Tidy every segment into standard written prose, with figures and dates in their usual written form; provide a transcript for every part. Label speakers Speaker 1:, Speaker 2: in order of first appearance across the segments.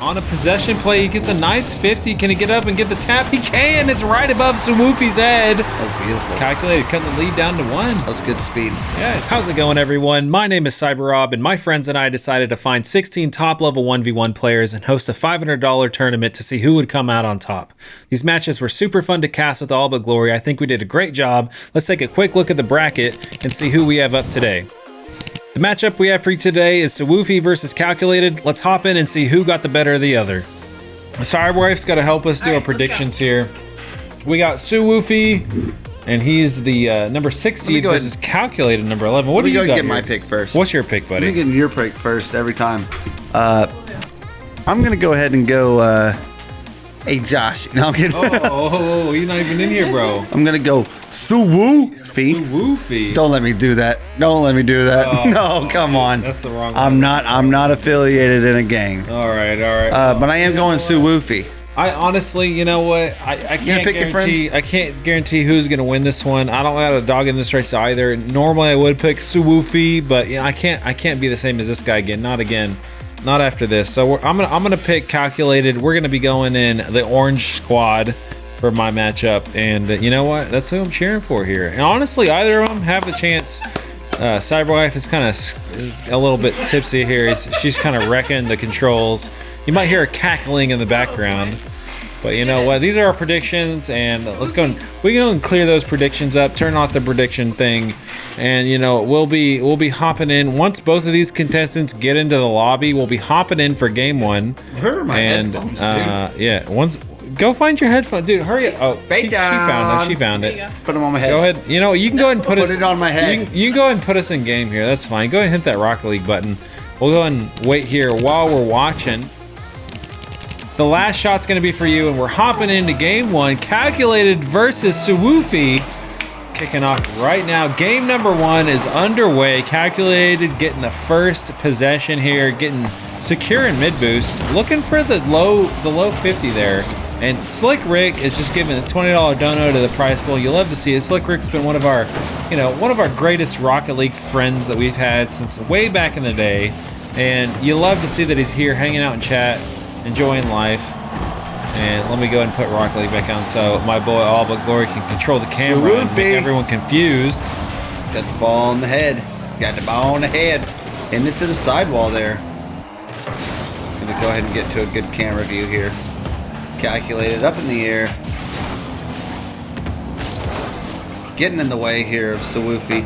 Speaker 1: On a possession play, he gets a nice 50. Can he get up and get the tap? He can. It's right above suwufy's head.
Speaker 2: That was beautiful.
Speaker 1: Calculated, cutting the lead down to 1.
Speaker 2: That was good speed.
Speaker 1: Yeah. How's it going, everyone? My name is CyberRob, and my friends and I decided to find 16 top-level 1v1 players and host a $500 tournament to see who would come out on top. These matches were super fun to cast with all but glory. I think we did a great job. Let's take a quick look at the bracket and see who we have up today. The matchup we have for you today is suwufy versus Calculated. Let's hop in and see who got the better of the other. The Cyberwife's got to help us do our predictions here. We got suwufy, and he's the number 6 seed versus Calculated number 11. What do you got?
Speaker 2: Get my pick first.
Speaker 1: What's your pick, buddy?
Speaker 2: I'm getting your pick first every time. I'm gonna go ahead and go. Hey Josh, no, I'm kidding.
Speaker 1: Oh, he's not even in here, bro.
Speaker 2: I'm gonna go suwufy.
Speaker 1: Suwufy.
Speaker 2: Don't let me do that. Don't let me do that.
Speaker 1: Oh,
Speaker 2: no, come on.
Speaker 1: That's the wrong one.
Speaker 2: I'm not affiliated in a gang.
Speaker 1: All right.
Speaker 2: But I am going suwufy.
Speaker 1: I honestly, you know what? I can't guarantee. I can't guarantee who's gonna win this one. I don't have a dog in this race either. Normally, I would pick suwufy, but you know, I can't be the same as this guy again. Not again. Not after this. So I'm gonna pick Calculated. We're gonna be going in the orange squad for my matchup, and you know what? That's who I'm cheering for here. And honestly, either of them have a chance. Cyberwife is kind of a little bit tipsy here. She's kind of wrecking the controls. You might hear her cackling in the background, but you know what? These are our predictions, and let's go. We go and clear those predictions up. Turn off the prediction thing, and you know we'll be hopping in once both of these contestants get into the lobby. We'll be hopping in for game 1.
Speaker 2: Where are my headphones, dude?
Speaker 1: Yeah, once. Go find your headphone, dude. Hurry up! Oh, she found it. She found it.
Speaker 2: Put them on my head.
Speaker 1: Go ahead. You know, you can go ahead and put us.
Speaker 2: Put it on my head.
Speaker 1: You can go ahead and put us in game here. That's fine. Go ahead and hit that Rocket League button. We'll go ahead and wait here while we're watching. The last shot's gonna be for you, and we're hopping into game 1. Calculated versus suwufy. Kicking off right now. Game number 1 is underway. Calculated getting the first possession here, getting secure in mid boost, looking for the low 50 there. And Slick Rick is just giving a $20 dono to the prize pool. You love to see it. Slick Rick's been one of our greatest Rocket League friends that we've had since way back in the day. And you love to see that he's here hanging out in chat, enjoying life. And let me go ahead and put Rocket League back on so my boy All But Glory can control the camera and make everyone confused.
Speaker 2: Got the ball on the head. Got the ball on the head. And into the sidewall there. Gonna go ahead and get to a good camera view here. Calculated up in the air. Getting in the way here of suwufy.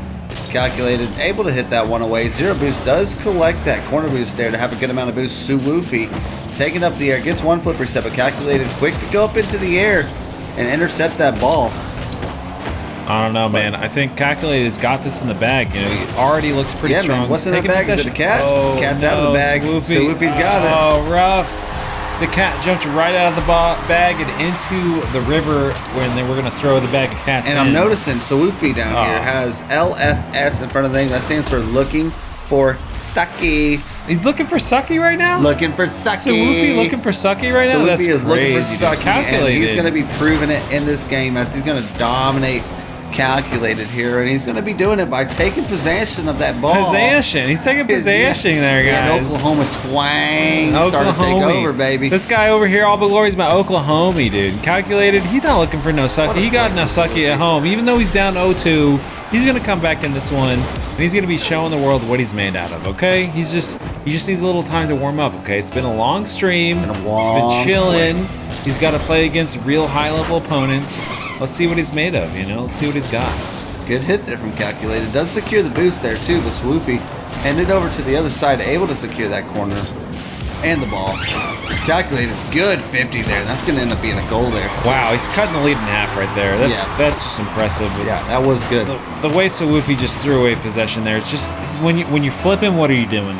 Speaker 2: Calculated, able to hit that one away. Zero boost does collect that corner boost there to have a good amount of boost. suwufy taking up the air, gets one flip reset, but Calculated quick to go up into the air and intercept that ball.
Speaker 1: I don't know, man. I think Calculated's got this in the bag. You know, he already looks pretty strong.
Speaker 2: Man, what's in the bag? Is it a cat?
Speaker 1: Oh,
Speaker 2: Cat's out of the bag. suwufy's got it.
Speaker 1: Oh, rough. The cat jumped right out of the bag and into the river when they were going to throw the bag of cats in.
Speaker 2: And I'm noticing suwufy down here has LFS in front of things. That stands for looking for sucky.
Speaker 1: He's looking for sucky right now?
Speaker 2: Looking for sucky.
Speaker 1: suwufy looking for sucky right now?
Speaker 2: suwufy is looking for sucky.
Speaker 1: Calculated.
Speaker 2: And he's going to be proving it in this game as he's going to dominate Calculated here, and he's going to be doing it by taking possession of that ball.
Speaker 1: Possession. He's taking possession there, guys.
Speaker 2: And Oklahoma twang starting to take over, baby.
Speaker 1: This guy over here, All But Glory's my Oklahoma, dude. Calculated. He's not looking for no sucky. He got no sucky at home. Even though he's down 0-2, he's going to come back in this one, and he's going to be showing the world what he's made out of, okay? He just needs a little time to warm up, okay? It's been a long stream. He's been chilling. He's got to play against real high-level opponents. Let's see what he's made of, you know? Let's see what he's got.
Speaker 2: Good hit there from Calculated. Does secure the boost there, too, but suwufy handed over to the other side, able to secure that corner and the ball. Calculated, good 50 there. That's going to end up being a goal there.
Speaker 1: Wow, he's cutting the lead in half right there. That's just impressive.
Speaker 2: Yeah, that was good.
Speaker 1: The way suwufy just threw away possession there, it's just, when you're flipping, what are you doing?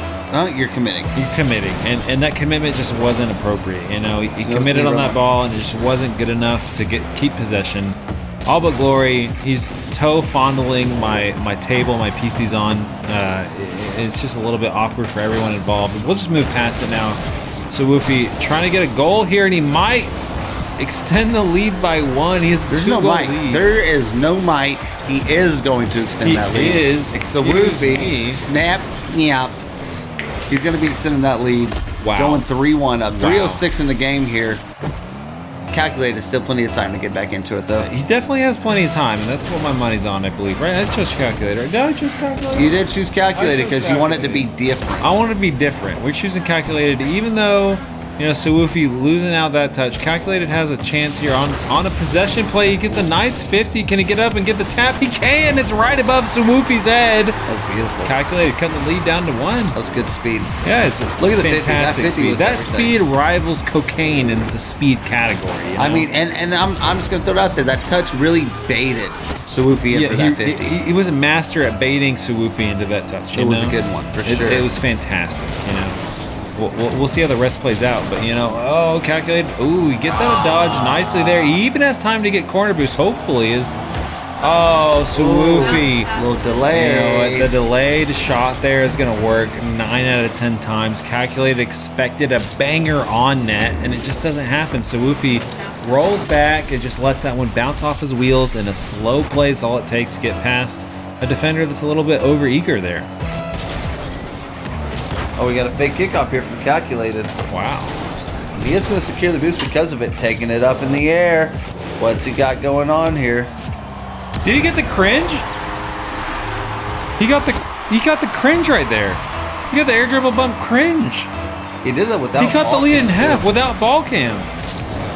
Speaker 2: You're committing.
Speaker 1: You're committing, and that commitment just wasn't appropriate. You know, he committed on that ball, and it just wasn't good enough to keep possession. All But Glory, he's toe fondling my table, my PC's on. It's just a little bit awkward for everyone involved. We'll just move past it now. suwufy trying to get a goal here, and he might extend the lead by 1. He has
Speaker 2: There's no might. Lead. There is no might. He is going to extend that lead.
Speaker 1: He is.
Speaker 2: suwufy, snap. He's going to be extending that lead
Speaker 1: Wow.
Speaker 2: Going 3-1 up. 3:06 in the game here. Calculated, still plenty of time to get back into it, though.
Speaker 1: He definitely has plenty of time, and that's what my money's on, I believe. Right? I chose calculator. Did I choose calculator?
Speaker 2: You did choose calculated because you want it to be different.
Speaker 1: I want it to be different. We're choosing calculated, even though, you know, suwufy losing out that touch. Calculated has a chance here on a possession play. He gets a nice 50. Can he get up and get the tap? He can. It's right above suwufy's head.
Speaker 2: That was beautiful.
Speaker 1: Calculated cutting the lead down to 1.
Speaker 2: That was good speed.
Speaker 1: Yeah, it's a
Speaker 2: Look at the 50.
Speaker 1: fantastic
Speaker 2: That 50
Speaker 1: speed.
Speaker 2: was
Speaker 1: That
Speaker 2: everything.
Speaker 1: speed rivals cocaine in the speed category. You know?
Speaker 2: I mean, and I'm just gonna throw it out there. That touch really baited suwufy in for that 50.
Speaker 1: He was a master at baiting suwufy into that touch.
Speaker 2: It was a good one for sure.
Speaker 1: It was fantastic. You know. We'll see how the rest plays out, but you know, oh, calculated. Ooh, he gets out of dodge nicely there. He even has time to get corner boost. Hopefully, suwufy.
Speaker 2: Little delay.
Speaker 1: You know what? The delayed shot there is gonna work 9 out of 10 times. Calculated expected a banger on net, and it just doesn't happen. suwufy rolls back and just lets that one bounce off his wheels, and a slow play is all it takes to get past a defender that's a little bit overeager there.
Speaker 2: Oh, we got a fake kickoff here from Calculated.
Speaker 1: Wow.
Speaker 2: He is going to secure the boost because of it, taking it up in the air. What's he got going on here?
Speaker 1: Did he get the cringe? He got the cringe right there. He got the air dribble bump cringe.
Speaker 2: He did it without.
Speaker 1: He cut the lead in half
Speaker 2: too,
Speaker 1: without ball cam.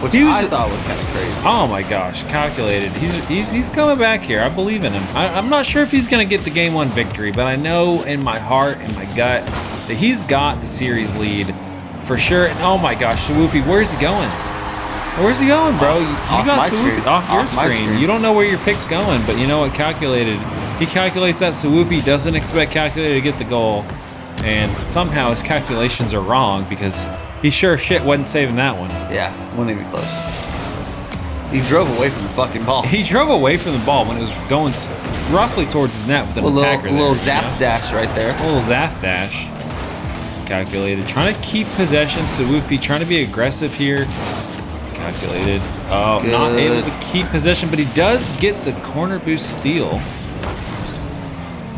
Speaker 2: which I thought was kind of crazy.
Speaker 1: Oh my gosh, calculated. He's coming back here. I believe in him. I'm not sure if he's going to get the game 1 victory, but I know in my heart and my gut that he's got the series lead for sure. And oh my gosh, suwufy, where's he going? Where's he going, bro? You got suwufy off your screen. You don't know where your pick's going, but you know what? Calculated. He calculates that suwufy doesn't expect calculated to get the goal, and somehow his calculations are wrong because he sure shit wasn't saving that one.
Speaker 2: Yeah, wasn't even close. He drove away from the fucking ball.
Speaker 1: He drove away from the ball when it was going roughly towards his net with an attacker there.
Speaker 2: A little zap dash right there.
Speaker 1: A little zap dash. Calculated. Trying to keep possession. suwufy trying to be aggressive here. Calculated. Oh,
Speaker 2: Good.
Speaker 1: not able to keep possession, but he does get the corner boost steal.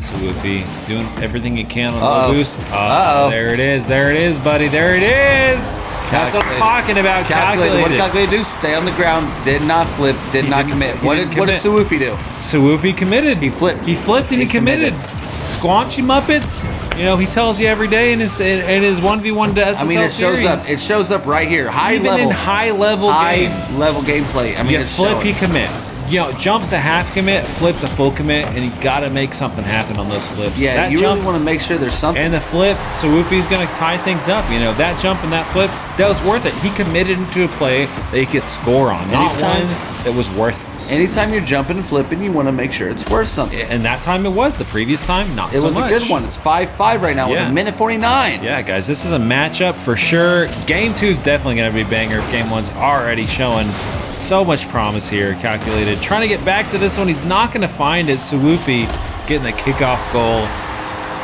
Speaker 1: suwufy doing everything he can on the boost. There it is. There it is, buddy. There it is. That's what I'm talking about. Calculated.
Speaker 2: What did Calculated do? Stay on the ground. Did not flip. Did not commit. What did suwufy do?
Speaker 1: suwufy committed.
Speaker 2: He flipped.
Speaker 1: He flipped and he committed. Squanchy Muppets. You know, he tells you every day in his 1v1 to SSL
Speaker 2: I mean, it
Speaker 1: series.
Speaker 2: shows up. It shows up right here.
Speaker 1: Even in high level games.
Speaker 2: Gameplay. I mean,
Speaker 1: You flip, he commit. You know, jumps a half commit, flips a full commit, and you got to make something happen on those flips.
Speaker 2: Yeah,
Speaker 1: that
Speaker 2: you
Speaker 1: jump,
Speaker 2: really want to make sure there's something.
Speaker 1: And the flip, suwufy's going to tie things up. You know, that jump and that flip, that was worth it. He committed into a play that he could score on. Not one that was worthless.
Speaker 2: Anytime you're jumping and flipping, you want to make sure it's worth something.
Speaker 1: And that time it was. The previous time, not so much.
Speaker 2: It was a good one. It's 5-5 right now with a minute 49.
Speaker 1: Yeah, guys, this is a matchup for sure. Game 2 is definitely going to be a banger if Game 1's already showing so much promise here. Calculated. Trying to get back to this one. He's not going to find it. suwufy getting the kickoff goal.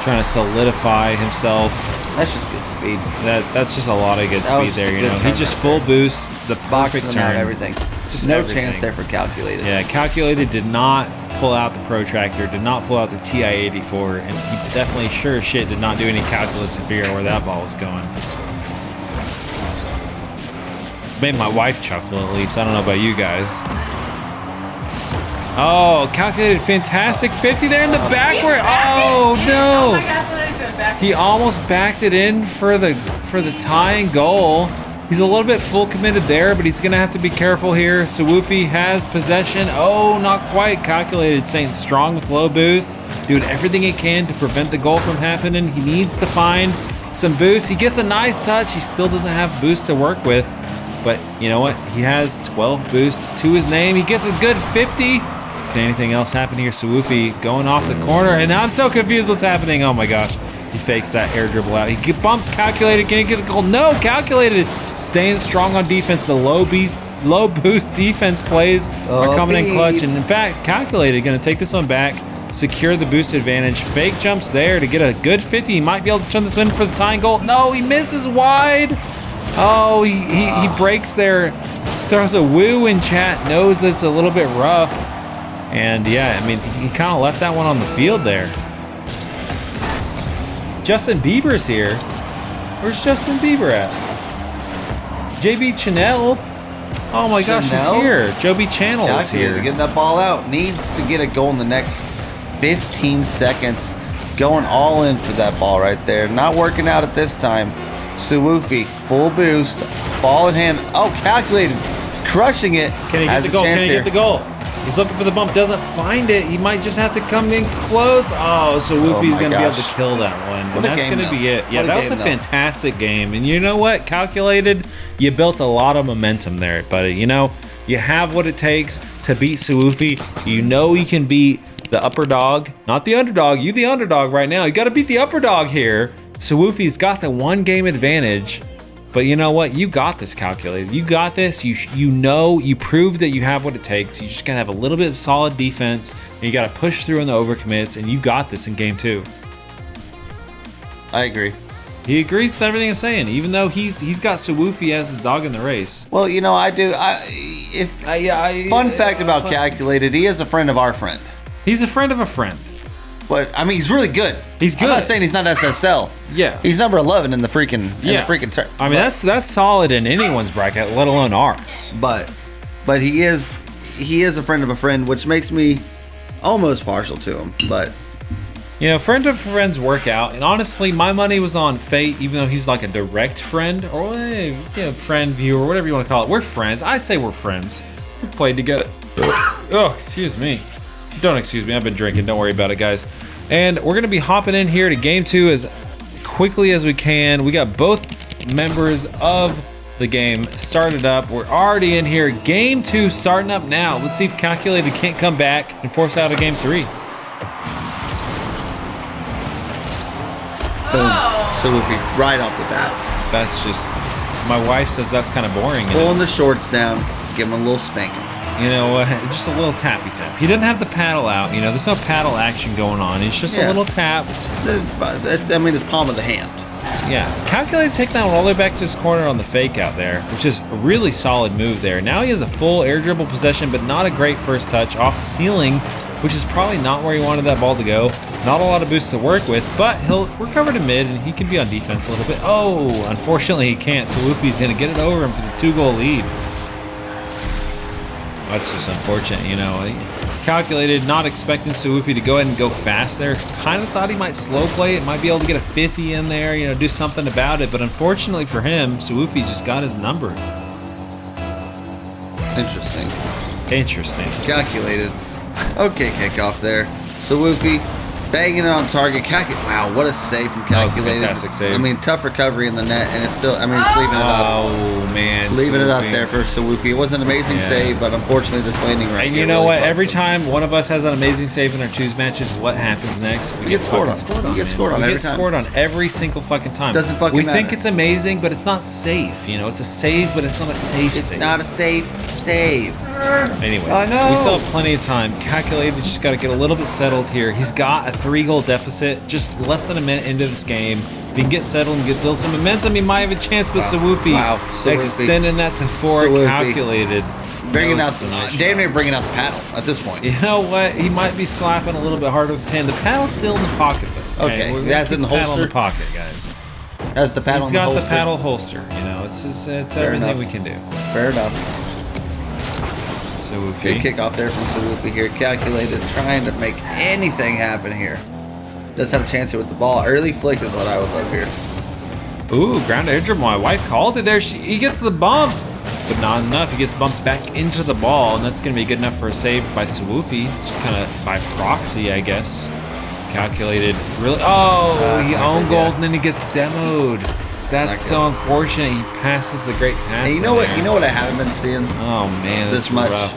Speaker 1: Trying to solidify himself.
Speaker 2: That's just good speed.
Speaker 1: That's just a lot of good speed there. You know, he just full boost, the perfect turn.
Speaker 2: Everything.
Speaker 1: Just
Speaker 2: no
Speaker 1: everything.
Speaker 2: chance there for Calculated.
Speaker 1: Yeah, Calculated did not pull out the protractor, did not pull out the TI-84, and he definitely sure as shit did not do any calculus to figure out where that ball was going. Made my wife chuckle at least. I don't know about you guys. Oh, Calculated, fantastic 50 there in the backward. Oh no! He almost backed it in for the tying goal. He's a little bit full committed there, but he's gonna have to be careful here. suwufy has possession. Oh, not quite. Calculated, staying strong with low boost, doing everything he can to prevent the goal from happening. He needs to find some boost. He gets a nice touch. He still doesn't have boost to work with, but you know what? He has 12 boost to his name. He gets a good 50. Can anything else happen here? suwufy going off the corner, and I'm so confused what's happening. Oh my gosh. He fakes that air dribble out. He bumps Calculated. Can he get the goal? No, Calculated staying strong on defense. The low boost defense plays are coming in clutch. And in fact, Calculated going to take this one back, secure the boost advantage. Fake jumps there to get a good 50. He might be able to turn this in for the tying goal. No, he misses wide. Oh, he breaks there. Throws a woo in chat. Knows that it's a little bit rough. And yeah, I mean, he kind of left that one on the field there. Justin Bieber's here. Where's Justin Bieber at? JB Chanel? Oh my gosh, he's here. Joby Channel is here.
Speaker 2: Getting that ball out. Needs to get it going the next 15 seconds. Going all in for that ball right there. Not working out at this time. suwufy, full boost. Ball in hand. Oh, calculated. Crushing it.
Speaker 1: Can he get the goal? Can he get the goal? He's looking for the bump. Doesn't find it. He might just have to come in close. Oh, suwufy's going to be able to kill that one. And that's going to be it. Yeah, that was a fantastic game. And you know what? Calculated, you built a lot of momentum there, buddy. You know, you have what it takes to beat suwufy. You know you can beat the upper dog, not the underdog. You the underdog right now. You got to beat the upper dog here. suwufy's got the 1 game advantage. But you know what? You got this, Calculated. You got this. You know, you proved that you have what it takes. You just gotta have a little bit of solid defense. And you gotta push through in the overcommits, and you got this in game 2.
Speaker 2: I agree.
Speaker 1: He agrees with everything I'm saying, even though he's got suwufy as his dog in the race.
Speaker 2: Well, you know, I do. Fun fact about Calculated, he is a friend of our friend.
Speaker 1: He's a friend of a friend.
Speaker 2: But I mean, he's really good.
Speaker 1: He's good.
Speaker 2: I'm not saying he's not SSL.
Speaker 1: Yeah.
Speaker 2: He's number 11 in the freaking
Speaker 1: I mean, that's solid in anyone's bracket, let alone ours.
Speaker 2: But he is a friend of a friend, which makes me almost partial to him. But
Speaker 1: you know, friend of friends work out, and honestly, my money was on Fate, even though he's like a direct friend or friend, viewer, whatever you want to call it. We're friends. I'd say we're friends. We played together. Oh, excuse me. Don't excuse me, I've been drinking. Don't worry about it, guys. And we're going to be hopping in here to game 2 as quickly as we can. We got both members of the game started up. We're already in here. Game 2 starting up now. Let's see if Calculated can't come back and force out a game 3.
Speaker 2: Boom. suwufy right off the bat.
Speaker 1: That's just, my wife says that's kind of boring.
Speaker 2: Pulling the shorts down, give him a little spanking.
Speaker 1: You know, just a little tappy tap. He didn't have the paddle out. You know, there's no paddle action going on. It's just a little tap.
Speaker 2: It's palm of the hand.
Speaker 1: Yeah. Calculated taking that one all the way back to his corner on the fake out there, which is a really solid move there. Now he has a full air dribble possession, but not a great first touch off the ceiling, which is probably not where he wanted that ball to go. Not a lot of boosts to work with, but he'll recover to mid, and he can be on defense a little bit. Oh, unfortunately he can't. suwufy's going to get it over him for the 2-goal lead. That's just unfortunate, you know. Calculated, not expecting suwufy to go ahead and go fast there. Kind of thought he might slow play it, might be able to get a 50 in there, you know, do something about it. But unfortunately for him, suwufy's just got his number.
Speaker 2: Interesting.
Speaker 1: Calculated.
Speaker 2: Okay, kickoff there. suwufy banging it on target. Wow, what a save from Calculated.
Speaker 1: That was a fantastic save.
Speaker 2: I mean, tough recovery in the net, and it's still, I mean, it's leaving it up.
Speaker 1: Oh, man.
Speaker 2: Leaving it up there for suwufy. It was an amazing save, but unfortunately this landing right
Speaker 1: here. And
Speaker 2: you
Speaker 1: know what? Every time one of us has an amazing save in our choose matches, what happens next? We get scored on.
Speaker 2: We get scored on every time.
Speaker 1: We get scored on every single fucking time.
Speaker 2: Doesn't fucking matter.
Speaker 1: We think it's amazing, but it's not safe. You know, it's a save, but it's not a safe save.
Speaker 2: It's not a safe save.
Speaker 1: Anyways, we still have plenty of time. Calculated, just got to get a little bit settled here. He's got a 3-goal deficit, just less than a minute into this game. If he can get settled and build some momentum, he might have a chance. But suwufy extending that to 4. Calculated.
Speaker 2: Damn near bringing out the paddle at this point.
Speaker 1: You know what? He might be slapping a little bit harder with his hand. The paddle's still in the pocket, though.
Speaker 2: Okay, that's in the holster.
Speaker 1: Paddle in the pocket, guys.
Speaker 2: That's the paddle.
Speaker 1: He's got the paddle holster. You know, it's everything we can do.
Speaker 2: Fair enough.
Speaker 1: suwufy.
Speaker 2: Good kick off there from suwufy here. Calculated, trying to make anything happen here. Does have a chance here with the ball. Early flick is what I would love here.
Speaker 1: Ooh, ground air dribble. My wife called it there. He gets the bump, but not enough. He gets bumped back into the ball, and that's going to be good enough for a save by suwufy. Just kind of by proxy, I guess. Calculated. Really? Oh, he owned gold, and then he gets demoed. That's so unfortunate. He passes the great pass.
Speaker 2: Hey, you know what? You know what I haven't been seeing?
Speaker 1: Oh man,
Speaker 2: this much.
Speaker 1: Rough.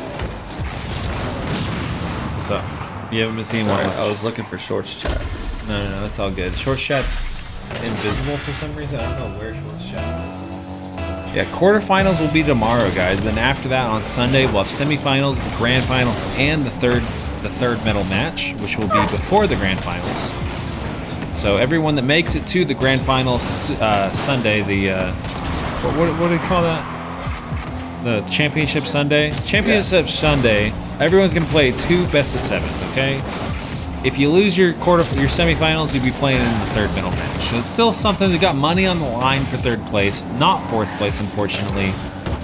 Speaker 1: What's up? You haven't been seeing what much?
Speaker 2: I was looking for shorts chat.
Speaker 1: No, that's all good. Short chat's invisible for some reason. I don't know where shorts chat. Yeah, quarterfinals will be tomorrow, guys. Then after that, on Sunday, we'll have semifinals, the grand finals, and the third medal match, which will be before the grand finals. So everyone that makes it to the grand finals Sunday, the what do you call that? The championship Sunday. Championship Sunday. Everyone's gonna play 2 best of 7s. Okay. if you lose your semifinals, you'd be playing in the third middle match. So it's still something that got money on the line for third place, not fourth place, unfortunately.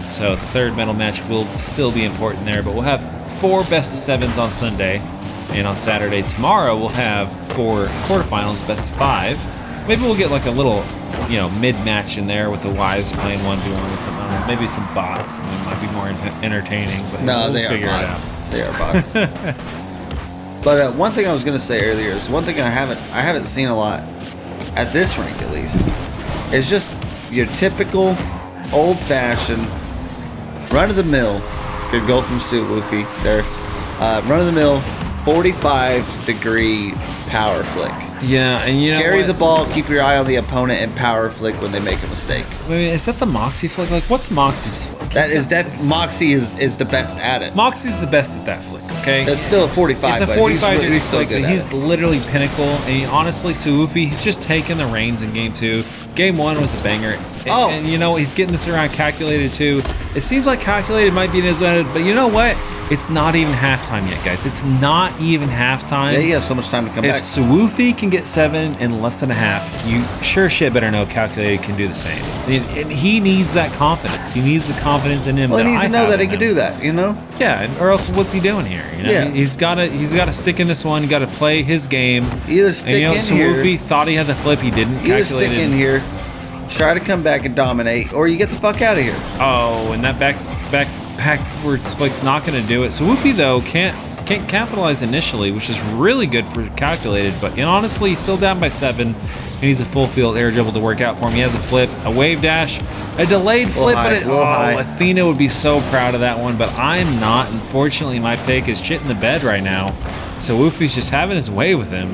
Speaker 1: So the third middle match will still be important there, but we'll have 4 best of 7s on Sunday, and on Saturday tomorrow we'll have 4 quarterfinals, best of 5. Maybe we'll get like a little, you know, mid-match in there with the wives playing 1v1 with them. Maybe some bots. It might be more entertaining, but
Speaker 2: no,
Speaker 1: we'll figure
Speaker 2: it out. They are bots. But one thing I was going to say earlier is one thing I haven't seen a lot at this rank, at least, is just your typical old-fashioned run-of-the-mill. Good goal from suwufy there. Run-of-the-mill 45-degree power flick.
Speaker 1: Yeah, and you know
Speaker 2: carry
Speaker 1: what?
Speaker 2: the ball, keep your eye on the opponent, and power flick when they make a mistake.
Speaker 1: I mean, is that the Moxie flick? Like, what's Moxie's flick?
Speaker 2: Moxie is the best at it.
Speaker 1: Moxie's the best at that flick. Okay,
Speaker 2: that's still a 45.
Speaker 1: It's a 45
Speaker 2: he's so
Speaker 1: flick,
Speaker 2: good
Speaker 1: but
Speaker 2: at
Speaker 1: he's
Speaker 2: it.
Speaker 1: literally pinnacle. And honestly, suwufy, he's just taking the reins in game 2. Game 1 was a banger. And you know, he's getting this around calculated too. It seems like calculated might be in his own, but you know what? It's not even halftime yet, guys. It's not even halftime.
Speaker 2: Yeah, you have so much time to come back.
Speaker 1: If suwufy can get 7 in less than a half, you sure shit better know calculated can do the same. And he needs that confidence. He needs the confidence in him.
Speaker 2: Well, he needs to know that he
Speaker 1: can
Speaker 2: can do that, you know?
Speaker 1: Yeah, or else what's he doing here? You know?
Speaker 2: Yeah.
Speaker 1: He's got to stick in this one. He got to play his game.
Speaker 2: Either stick
Speaker 1: and, you know,
Speaker 2: in
Speaker 1: suwufy
Speaker 2: here.
Speaker 1: thought he had the flip. He didn't.
Speaker 2: Either stick in here, try to come back and dominate, or you get the fuck out of here.
Speaker 1: Oh, and that backwards flick's not going to do it. suwufy though can't capitalize initially, which is really good for calculated. But you know, honestly, he's still down by 7. He needs a full field air dribble to work out for him. He has a flip, a wave dash, a delayed flip, Athena would be so proud of that one, but I'm not. Unfortunately, my pick is shit in the bed right now. suwufy's just having his way with him.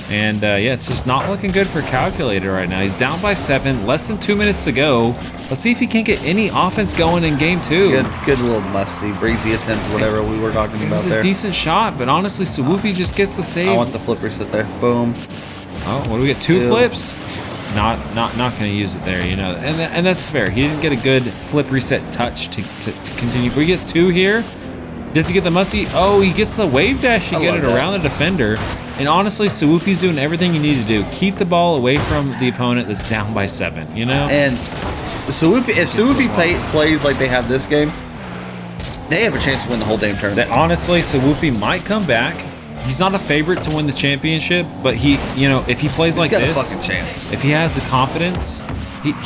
Speaker 1: And yeah, it's just not looking good for calculated right now. He's down by 7, less than 2 minutes to go. Let's see if he can't get any offense going in game 2.
Speaker 2: Good little musty, breezy attempt, whatever we were talking about there.
Speaker 1: It was a decent shot, but honestly, suwufy just gets the save.
Speaker 2: I want the flipper sit there. Boom.
Speaker 1: Oh, what do we get? 2 flips? Not going to use it there, you know. And that's fair. He didn't get a good flip reset touch to continue. But he gets 2 here. Does he get the musty? Oh, he gets the wave dash to get it around the defender. And honestly, suwufy's doing everything you need to do. Keep the ball away from the opponent that's down by 7, you know?
Speaker 2: And if suwufy plays like they have this game, they have a chance to win the whole damn tournament.
Speaker 1: Honestly, suwufy might come back. He's not a favorite to win the championship, but he, you know, if he plays like this,
Speaker 2: he's got a fucking chance.
Speaker 1: If he has the confidence,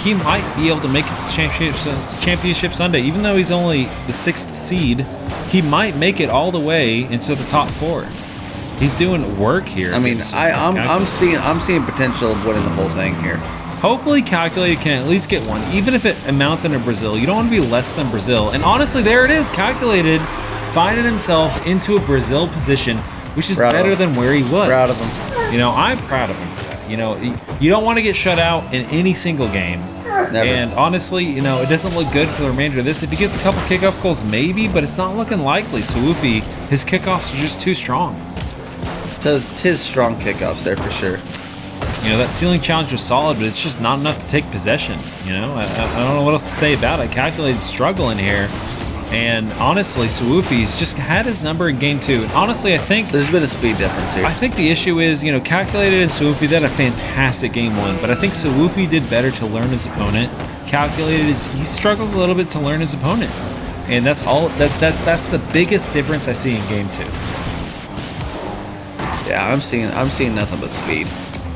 Speaker 1: he might be able to make it to championship Sunday. Even though he's only the 6th seed, he might make it all the way into the top 4. He's doing work here.
Speaker 2: I mean, I'm seeing potential of winning the whole thing here.
Speaker 1: Hopefully, calculated can at least get 1, even if it amounts into Brazil. You don't want to be less than Brazil. And honestly, there it is, calculated, finding himself into a Brazil position, which is better than where he was.
Speaker 2: Proud of him.
Speaker 1: You know, I'm proud of him for that. You know, you don't want to get shut out in any single game.
Speaker 2: Never.
Speaker 1: And honestly, you know, it doesn't look good for the remainder of this. If he gets a couple kickoff goals, maybe, but it's not looking likely. suwufy, his kickoffs are just too strong.
Speaker 2: Tis strong kickoffs there for sure.
Speaker 1: You know, that ceiling challenge was solid, but it's just not enough to take possession. You know, I don't know what else to say about it. Calculated struggle in here. And honestly, suwufy's just had his number in game 2. And honestly, I think
Speaker 2: there's been a speed difference here.
Speaker 1: I think the issue is, you know, calculated and suwufy, they had a fantastic game 1, but I think suwufy did better to learn his opponent. Calculated, he struggles a little bit to learn his opponent. And that's all. That's the biggest difference I see in game 2.
Speaker 2: Yeah, I'm seeing nothing but speed.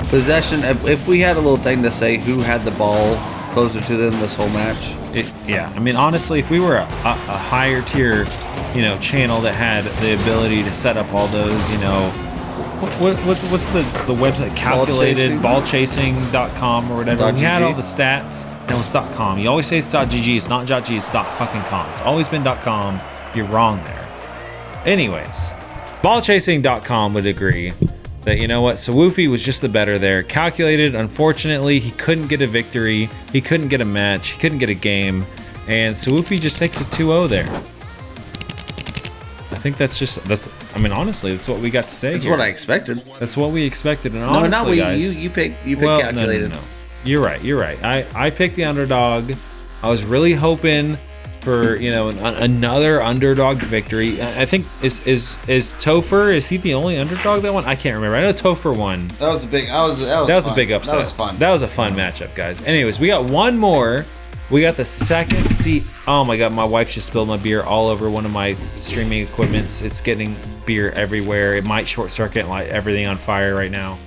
Speaker 2: Possession. If we had a little thing to say who had the ball closer to them this whole match.
Speaker 1: Yeah, I mean, honestly, if we were a higher tier, you know, channel that had the ability to set up all those, you know, what's the website? Calculated ballchasing.com or whatever. We had all the stats. No, it's .com. You always say it's .gg. It's not .g. It's .com. It's always been .com. You're wrong there. Anyways, ballchasing.com would agree that, you know what, suwufy was just the better there. Calculated, unfortunately, he couldn't get a victory. He couldn't get a match. He couldn't get a game. And suwufy just takes a 2-0 there. I think I mean, honestly, that's what we got to say.
Speaker 2: That's
Speaker 1: here.
Speaker 2: what I expected.
Speaker 1: That's what we expected. And
Speaker 2: no,
Speaker 1: honestly,
Speaker 2: not we.
Speaker 1: Guys,
Speaker 2: You picked calculated.
Speaker 1: No. You're right. I picked the underdog. I was really hoping for, you know, another underdog victory. I think is Topher, is he the only underdog that won? I can't remember. I know Topher won.
Speaker 2: That was a big
Speaker 1: a big upset.
Speaker 2: That was fun.
Speaker 1: That was a fun matchup, guys. Anyways, we got one more. We got the second seed. Oh my god, my wife just spilled my beer all over one of my streaming equipments. It's getting beer everywhere. It might short circuit and light everything on fire right now.